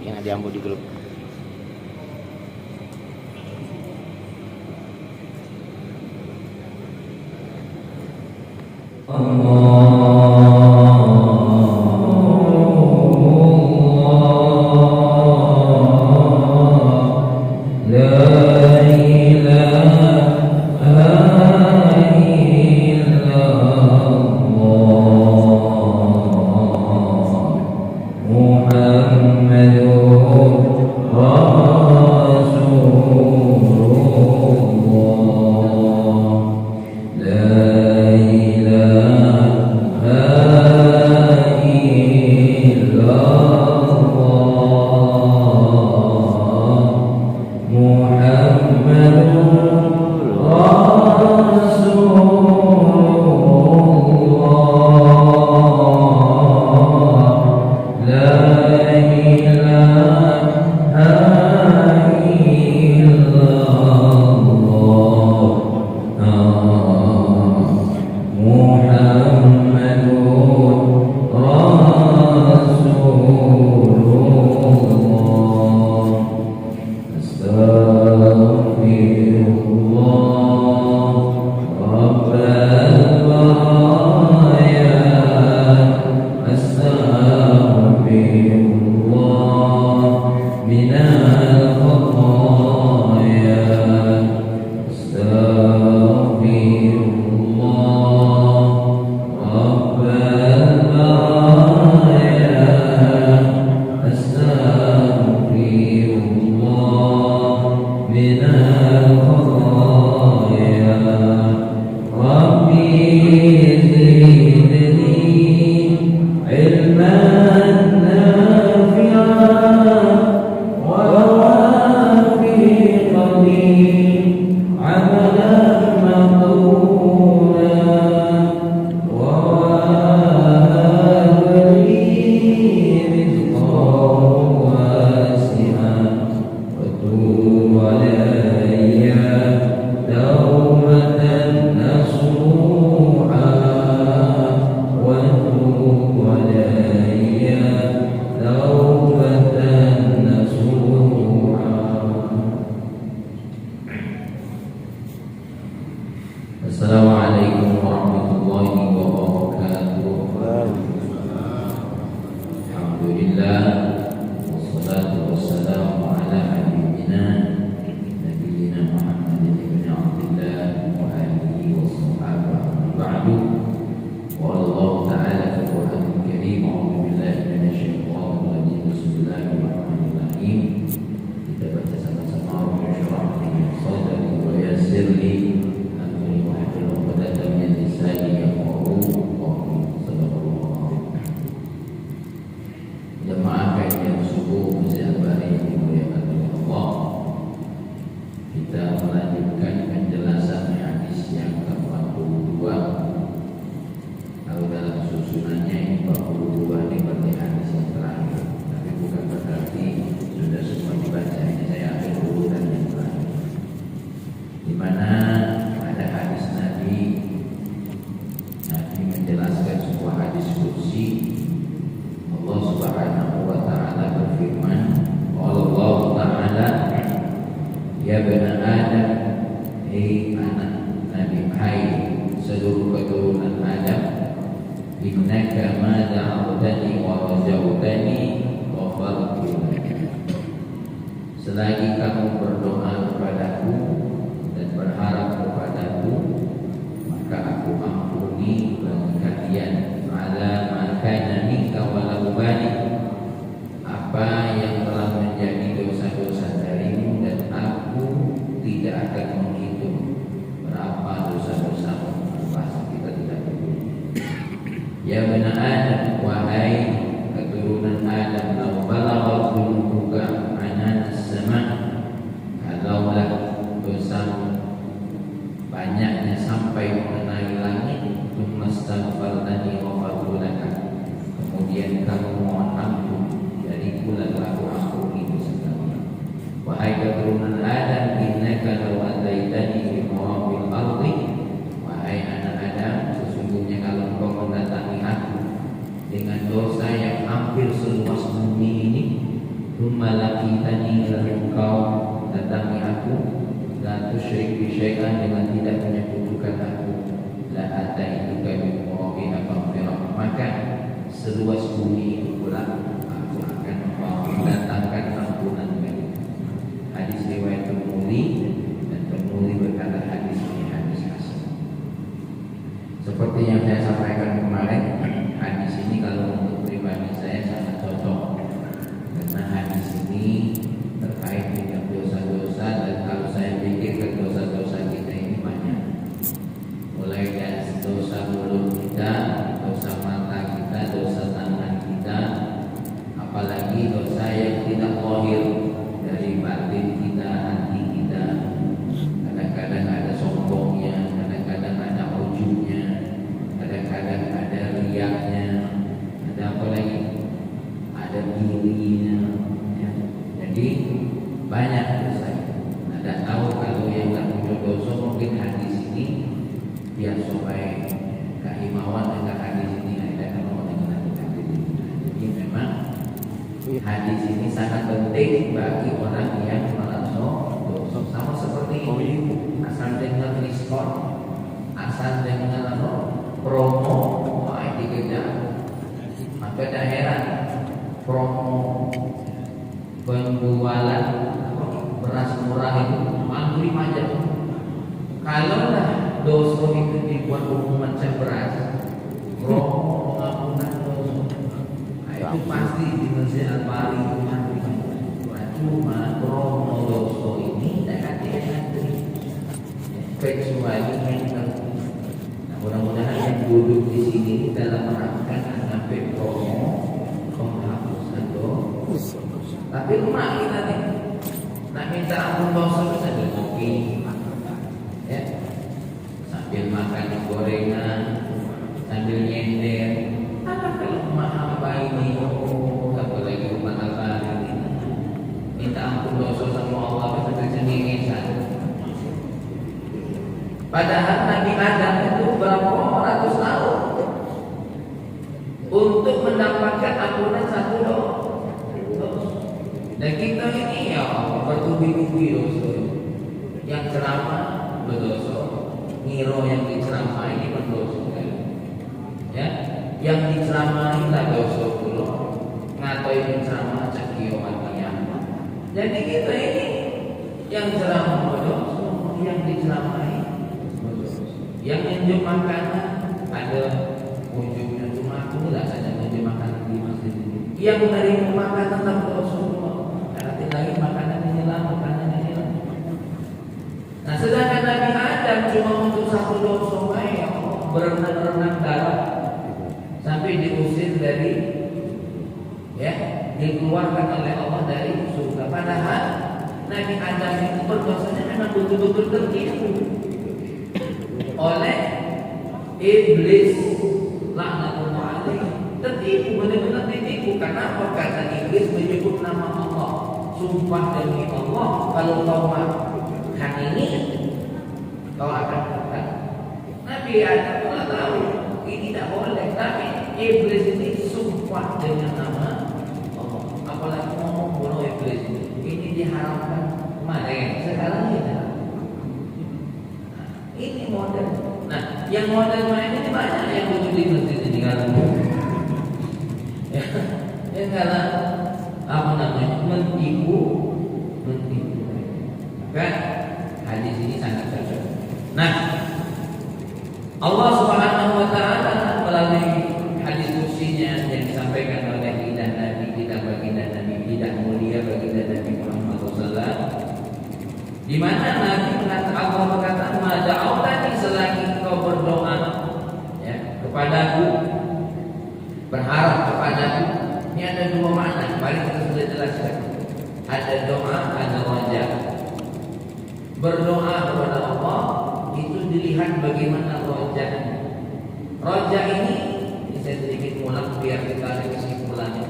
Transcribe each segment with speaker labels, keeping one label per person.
Speaker 1: yang diambil di grup.
Speaker 2: Assalamualaikum warahmatullahi wabarakatuh. Alhamdulillah, wassalatu wassalamu ala habibina nabiyina Muhammadin ibn Abdillah wa alihi wa sahbihi ba'du. Qala Allah ta'ala fil Qur'anil Karim, a'udzu billahi minasyaitonir rajim. Bismillahirrahmanirrahim. Kita baca sama-sama. Rabbi shrah li sadri wa yassir li ya bani Adam, hei anak Nabi, hai seluruh keturunan Adam, innaka ma da'awtani wa rajawtani ghafartu lak. Selagi kamu berdoa kepadaku dan berharap kepadaku, maka aku ampuni bagi kalian. Ala ma kana minka wa la ubali, apa yang telah menjadi dosa-dosa darimu, dan aku tidak akan menghitung berapa dosa-dosamu. Pasti kita tidak peduli. Ya bani Adam, wahai keturunan Adam, law balaghat dhunubuka anan as-sama', Thumma laqitani, lalu engkau datangi aku, la tusyrik bi syai'an, dengan tidak menyekutukan aku, la ataituka bi qurabiha maghfirah, maka seluas bumi itu pula aku akan mendatangkan ampunan bagi. Hadis riwayat Tirmidzi, dan Tirmidzi berkata hadis ini hadis hasan. Seperti yang saya sampaikan kemarin, hadis ini kalau untuk pribadi saya sangat cocok, karena hadis ini terkait dengan dosa-dosa, dan kalau saya pikirkan dosa-dosa kita ini banyak, mulai dari dosa mulut kita, dosa mata kita, dosa tangan kita, apalagi dosa yang tidak lahir dari batin kita, hati kita. Kadang-kadang ada sombongnya, kadang-kadang ada ujubnya, kadang-kadang ada riaknya, ada apa lagi, ada dirinya ya. Jadi banyak dosa. Ada tahu kalau yang tak punya dosa, mungkin hadis ini biar supaya keimawan dengan hadis ini ada kalau dengan hadis ini. Jadi memang hadis ini sangat penting bagi orang yang merasa dosa. Sama seperti ini, asal dengan diskon, asal dengan promo, wah dikejar. Maka tak heran promo penjualan beras murah itu maghrib aja. Kalau lah dosa itu dibuat hukuman beras, promo pengampunan dosa, nah, itu pasti di Masjid Al-Bari itu maghrib. Cuma promo dosa ini tidak hati-hati, kecuali yang nah, mudah-mudahan yang duduk di sini dalam rangka sampai promo penghapusan dosa. Tapi rumah kita nih, nak minta ampun dosa sambil kopi, ya, sambil makan gorengan, sambil nyender. Apa kalau rumah hamba ini, apalagi rumah tangga ini, minta ampun dosa sama Allah sambil cengengesan. Padahal Nabi Adam itu berapa ratus tahun untuk mendapatkan ampunan satu dosa. Dan kita ini ya bertubi-tubi dosa. Yang ceramah berdosa, ngiro yang diceramah ini berdosa, ya. Yang diceramahi lah dosa pula, ngatoi penceramah cekio matian. Jadi kita ini yang ceramah berdosa, yang diceramahi berdosa. Yang menunjuk makanan ada ujungnya, cuma aku tidak saja menunjuk makanan di masjid ini. Yang menerima makanan tetap berdosa. Lagi makanan ini lah, makanan ini lah. Nah, sedangkan Nabi Adam cuma untuk satu dosa ya, berenang-renang darah sampai diusir dari, ya, dikeluarkan oleh Allah dari surga. Padahal Nabi Adam itu berdosanya memang betul-betul tertipu oleh iblis, laknatullah alaihi. Tertipu, benar-benar tertipu. Kenapa? Karena iblis menyebut nama Allah. Sumpah demi Allah, kalau kau makan ini, kau akan makan. Nabi Adam pun tahu ini tidak boleh, tapi iblis ini sumpah dengan nama Allah. Apalagi ngomong bodoh iblis ini diharamkan kemarin, sekarang tidak. Nah, ini model. Nah, yang model main ini banyak yang butuh di masjid ini kalau ya kalau apa namanya menipu. Kan hadis ini sangat cocok. Nah, Allah Subhanahu wa taala melalui hadis kursinya yang disampaikan oleh lidah Nabi kita, baginda Nabi, tidak mulia baginda Nabi Muhammad SAW, di mana Nabi mengatakan, Allah berkata, "Mada'autani, selagi kau berdoa ya kepadaku, berharap kepadaku." Ini ada dua makna, mari kita sudah jelaskan. Ada doa, ada raja. Berdoa kepada Allah itu dilihat bagaimana rojanya. Roja ini saya sedikit ulang biar kita ada kesimpulannya.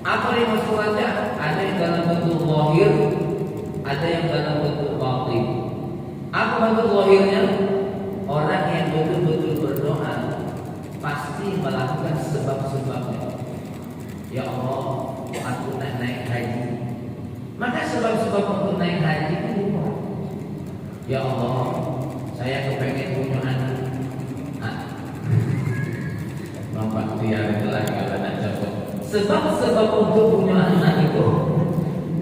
Speaker 2: Apa yang maksud roja? Ada yang dalam bentuk zahir, ada yang dalam bentuk batin. Apa bentuk zahirnya? Orang yang betul-betul berdoa pasti melakukan sebab-sebabnya. Ya Allah, aku nak naik haji, sebab untuk naik haji itu ya Allah, saya kepengen punya anak. Nampak dia adalah kalau nak cakap. Sebab untuk punya anak itu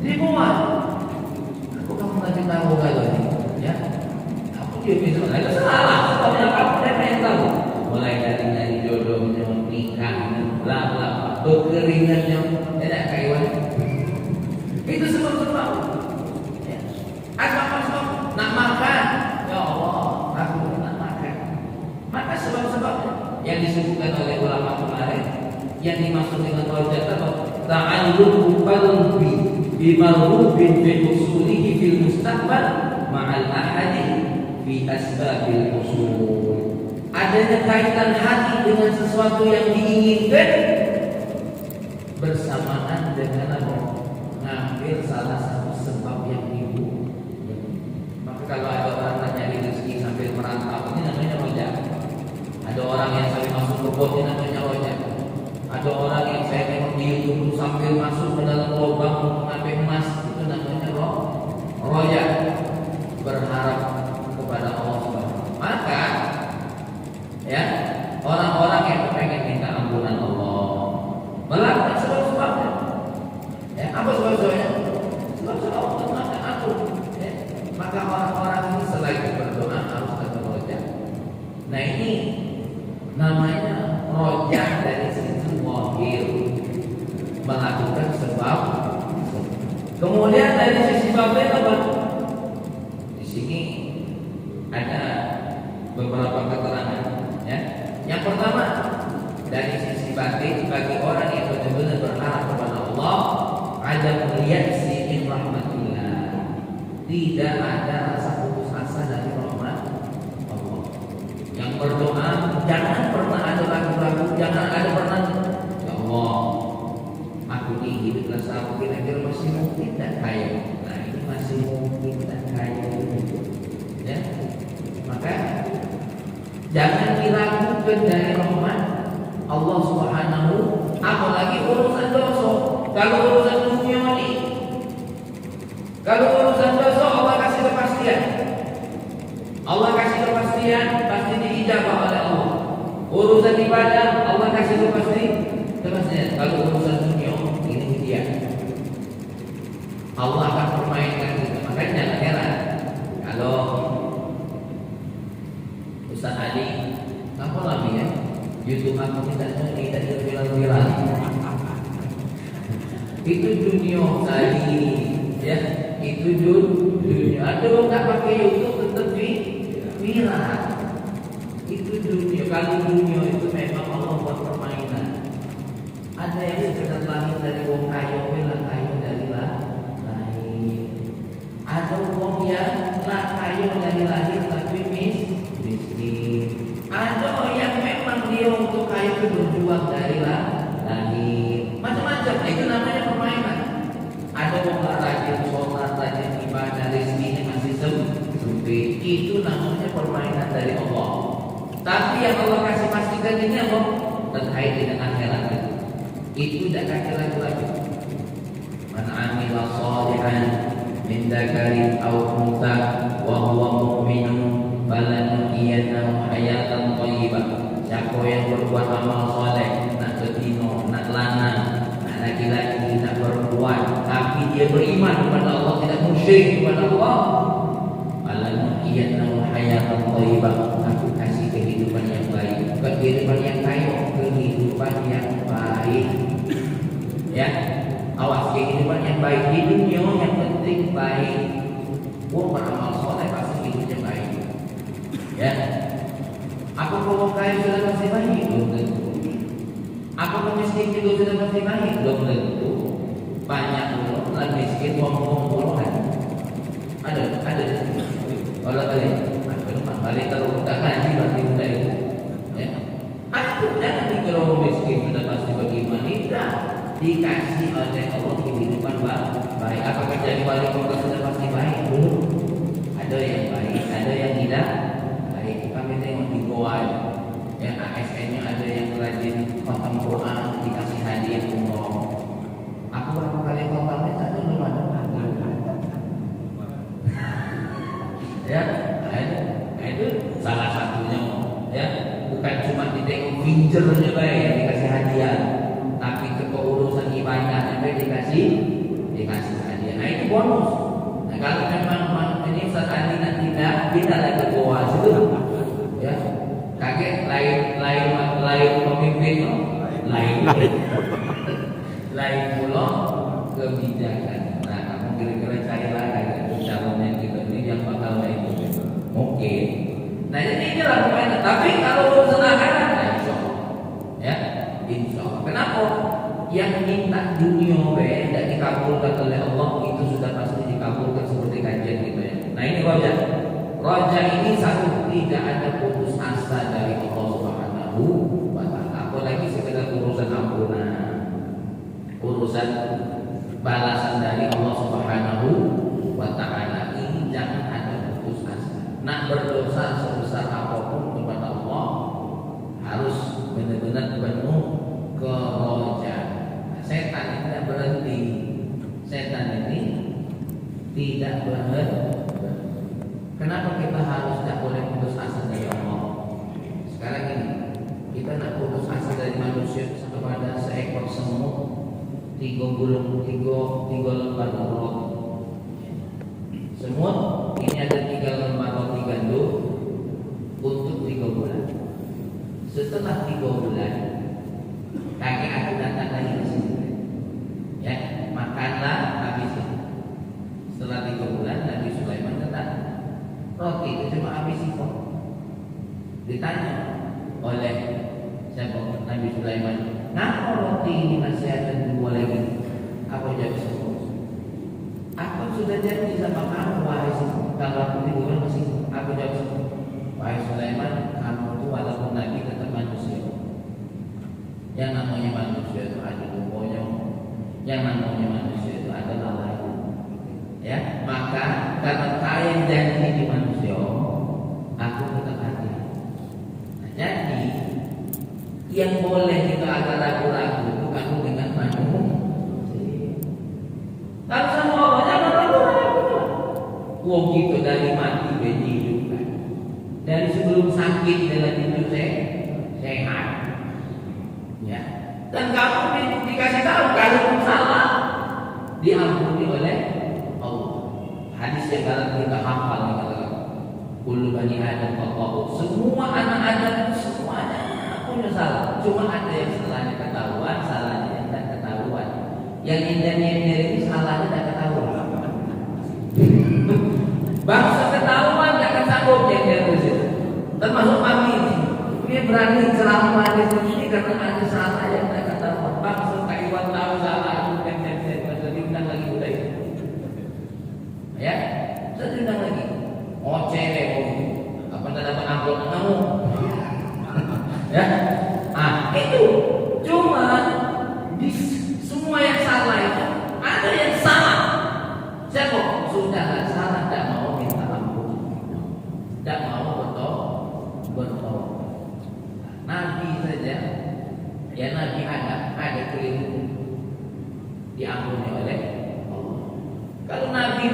Speaker 2: dibuat. Aku kamu nanti tahu kalau ini, ya. Aku dia bisa lagi salah. Sebabnya kamu yang tahu. Mulai dari jodohnya, nikahnya, bla bla, berkeringatnya, tidak kaiwan. Itu sebab-sebab. Ya. Sebab nak makan, ya Allah, aku nak makan. Maka sebab-sebabnya yang disebutkan oleh ulama kemarin, yang dimaksud dengan rojak apa? Ta'alluqu qalbi bimarhubin fi usulihi fil mustaqbal ma'al ahadi fi asbabil usul. Adanya kaitan hati dengan sesuatu yang diinginkan bersamaan dengan apa? Ngambil salah satu sebab yang ibu. Maka kalau ada orang nyari rezeki sambil merantau, ini namanya rojak. Ada orang yang sambil masuk ke bot, ini namanya rojak. Ada orang yang saya tengok di YouTube sambil masuk ke dalam lubang mengambil emas, itu namanya rojak. Berharap kepada Allah Subhanahu. Maka ya, orang-orang yang pengen minta ampunan Allah melakukan sebab-sebabnya. Ya, apa sebab-sebabnya? Sebab-sebab Allah maafkan aku. Ya. Maka orang-orang ini selain berdoa harus ada rojak. Nah ini namanya rojak dari sisi wahir, melakukan sebab. Kemudian dari sisi batin apa? Di sini ada beberapa keterangan. Ya. Yang pertama dari sisi batin, bagi orang yang benar-benar berharap kepada Allah, ada melihat sisi rahmatillah, tidak ada rasa putus asa dari rahmat Allah. Yang berdoa jangan pernah ada ragu-ragu, jangan ada pernah ya Allah, aku ini hiduplah saya kira-kira masih mungkin tak kaya. Nah ini masih mungkin tak kaya. Ya, maka jangan diragukan dari rahmat Allah Subhanahu. Apalagi urusan dosa. Kalau urusan dunia ini, kalau urusan dosa Allah kasih kepastian. Allah kasih kepastian, pasti diijabah oleh Allah. Urusan ibadah Allah kasih kepastian. Kalau urusan dunia ini dia, Allah akan permainkan kita. Makanya jangan heran kalau Ustaz Ali, apa namanya? YouTube aku tidak viral. Itu dunia tadi, ya. Itu dunia. Ada orang tak pakai YouTube tetap viral. Itu dunia. Kalau dunia itu memang Allah buat permainan. Ada yang sekedar lahir dari wong kayu, kayu dari lahir. Ada wong yang kayu dari lahir tapi miskin. Ada yang memang dia untuk kaya itu berjuang dari lahir. Macam-macam, itu namanya permainan. Ada orang rajin sholat, rajin ibadah, rezekinya masih sempit. Itu namanya permainan dari Allah. Tapi yang Allah kasih pastikan ini apa? Terkait dengan akhirat. Itu tidak kasih lagi. Man amila shalihan min dzakarin aw untha wa huwa mu'minun falanuhyiyannahu hayatan thayyibah. Siapa yang berbuat amal soleh, nak betina, nak lanang, nak laki-laki, nak perempuan, tapi dia beriman kepada Allah, tidak musyrik kepada Allah, falanuhyiyannahu hayatan thayyibah. Aku kasih kehidupan yang baik, kehidupan yang kaya, kehidupan yang baik. Ya, awas, kehidupan yang baik di dunia yang penting baik. Wong beramal soleh pasti hidupnya baik. Ya, apakah orang kaya sudah pasti baik? Belum tentu. Apakah miskin juga sudah pasti baik? Belum tentu. Banyak orang miskin wong-wong ada. Kalau kalian balik terus tak ngaji berarti muda itu. Ya, aku jangan dikira orang miskin sudah pasti bagaimana. Tidak. Dikasih oleh Allah kehidupan baik. Apakah jadi wali kota sudah pasti baik? Belum. Ada yang baik, ada yang tidak. Kami tengok di Goa, yang ASN-nya ada yang rajin khatam Quran, dikasih hadiah umroh. Aku berapa kali khatamnya tak ada, belum ada. Ya, nah itu salah satunya, ya. Bukan cuma ditengok pincernya baik yang dikasih hadiah, tapi ke urusan ibadah sampai dikasih hadiah. Nah itu bonus. Nah kalau memang ini Ustaz Andi nanti tidak lagi bawa itu, ya kaget lain pemimpin, lain pulau kebijakan. Nah kamu kira-kira carilah calon yang kita ini yang bakal lain mungkin. Nah jadi inilah pokoknya. Tapi kalau urusan akhirat, nah insya Allah, ya insya Allah. Kenapa? Yang minta dunia tidak dikabulkan oleh Allah itu sudah pasti dikabulkan seperti kajian kita ya. Nah ini Raja ini satu, tidak ada putus asa dari Allah Subhanahu wa Ta'ala. Apalagi sekedar urusan ampunan, urusan balasan dari Allah Subhanahu wa Ta'ala, ini jangan ada putus asa. Nak berdosa sebesar apapun kepada Allah harus benar-benar penuh keroja. Setan ini tidak berhenti. Setan ini tidak berhenti. Kenapa kita harus tidak boleh putus asa dari Allah? Sekarang ini kita nak putus asa dari manusia kepada seekor semut, 3 lembar roti. Semut ini ada 3 lembar roti gandum untuk 3 bulan. Setelah 3 bulan, kakek aku datang lagi ke sini. Ya, makanlah habis itu. Setelah 3 bulan, Nabi Sulaiman datang. Roti itu cuma habis itu. Ditanya oleh siapa? Nabi Sulaiman, kenapa roti ini masih ada 2 lagi? Apa jawab semua? Aku sudah janji sama kamu, wahai semua. Kalau aku 3 bulan masih, aku jawab semua. Wahai Sulaiman, kamu itu walaupun Nabi tetap manusia. Yang namanya manusia itu ada umurnya. Yang namanya manusia itu ada lalai. Ya, maka karena kalian janji di manusia, aku tetap hati. Nah, jadi yang boleh kita agak ragu-ragu itu kamu dengan manusia. Kalau sama Allah jangan ragu-ragu. Wong kita dari mati jadi juga. Dari sebelum sakit dalam hidup sehat. Ya. Dan kamu dikasih tahu kalau salah diampuni oleh hadis yang kalau kita hafal nih katakan kullu bani adam khata'u, semua anak Adam semuanya punya salah, cuma ada yang salahnya ketahuan, salahnya yang tidak ketahuan. Yang nyender ini salahnya tidak ketahuan. Bangsa ketahuan tidak akan sanggup nyender di situ. Termasuk kami ini berani ceramah di sini karena ada salah yang tidak ketahuan. Bangsa Taiwan tahu salah itu dan diundang lagi udah. Ya, saya diundang lagi. Apa dapat amplop kamu? Ya, itu cuma di semua yang salah itu ada yang salah. Siapa? Sudah salah, tidak mau minta ampun, tidak mau bertobat. Nabi saja, ya Nabi ada keliru diampuni oleh Allah. Kalau Nabi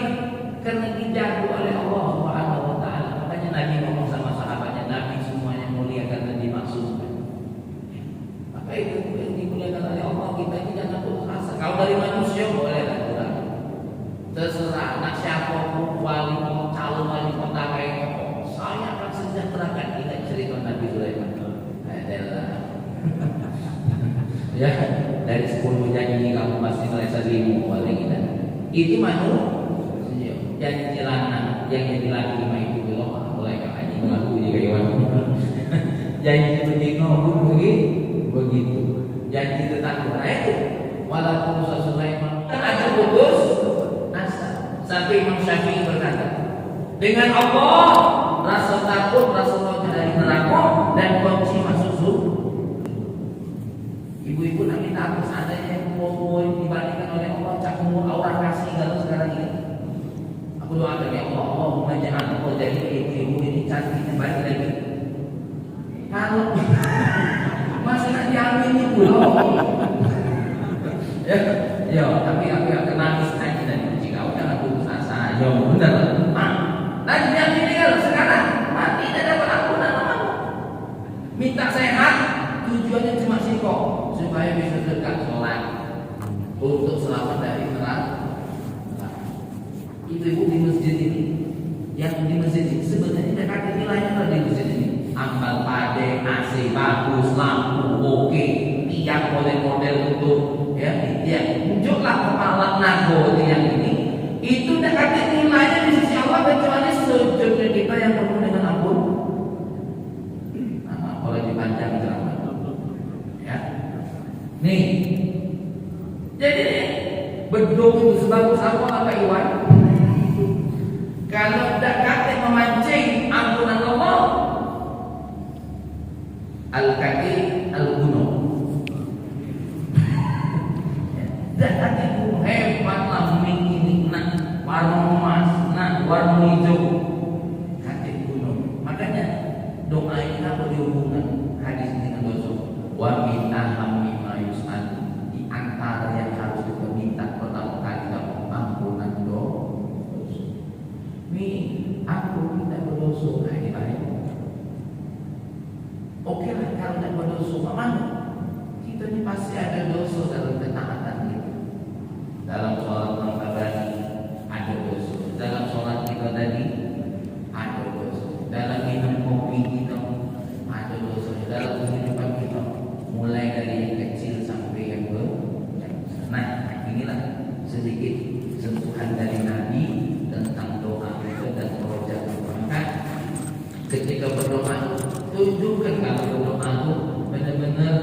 Speaker 2: karena dijaga oleh Allah Subhanahu wa Ta'ala, makanya Nabi ngomong sama sahabatnya, Nabi semuanya mulia karena dimaksudkan. Maka itu yang dimuliakan oleh Allah, kita ini jangan putus asa. Kalau dari manusia boleh ragu-ragu, terserah nak siapa pun wali calon wali kota kayak saya akan sejahterakan. Kita cerita Nabi Sulaiman. Adalah ya dari 10 janji kamu masih merasa 5 oleh kita. Itu manusia. Janji lanang yang jadi laki lima itu belum mulai kaji lalu juga hewan. Janji berzina pun begitu. Janji tentang itu walaupun Musa Sulaiman kan ada putus asa. Sampai Imam Syafi'i berkata, dengan Allah rasa takut, rasa takut dari neraka dan kunci masuk surga. Ibu-ibu nak minta apa seandainya mau dibandingkan oleh Allah cak umur aura kasih kalau sekarang ini. Aku doakan ya Allah, Allahumma jangan aku jadi ibu ini cantik balik lagi. Kalau masih nak diambil ini pulau. Ya, tapi aku yang kena nangis aja dan jika kau jangan putus asa. Ya benar. Nah, diambil untuk selamat dari neraka. Ibu-ibu di masjid ini, yang di masjid ini sebenarnya tidak ada nilainya kalau di masjid ini. Ampal pade, AC bagus, lampu oke, tiang model-model untuk ya, tiang. Tunjuklah kepala nago yang ini. Itu tidak ada nilainya di sisi Allah kecuali sujudnya kita yang penuh dengan ampun. Nah, kalau dipanjang ceramah, ya. Nih, jadi bedung itu sebagus apa Iwan? Kalau tidak kata memancing ampunan Allah, al-kaki al-gunung. Dan hati gunung hebatlah ini nak warna emas, nak warna hijau. Hati gunung. Makanya doa ini apa dihubungkan hadis dengan dosa? Wa min ahammi ma yus'al, di antara yang harus kita minta pertama kali dalam ampunan dosa. Nih, aku tidak berdosa, ini baik. Oke lah, kalau tidak berdosa, mana? Kita ini pasti ada dosa dalam ketaatan kita. Dalam sholat mengabadi ada dosa. Dalam sholat kita tadi ada dosa. Dalam minum kopi kita ada dosa. Dalam kehidupan kita mulai dari yang kecil sampai yang besar. Nah, inilah sedikit sentuhan dari Nabi tentang doa itu dan roja berangkat. Ketika berdoa, tunjukkan kalau berdoa itu benar-benar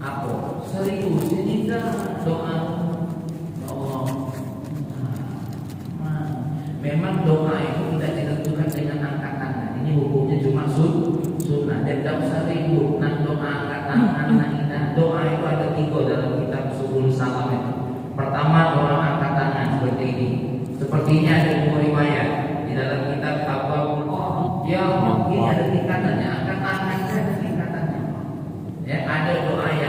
Speaker 2: apa? Serius. Ini dah doa. Ya Allah. Memang doa itu tidak ditentukan dengan angkat tangan. Ini hukumnya cuma sunnah. Dan tidak usah ribut. Nah, doa angkat tangan. Nah, doa itu ada 3 dalam kitab Subul Salam itu. Pertama, doa angkat tangan seperti ini. Sepertinya ada 2 riwayat di dalam kitab Abwaul Ya Allah, ini ada tingkatannya, angkat tangan ada tingkatannya. Ya, ada doa yang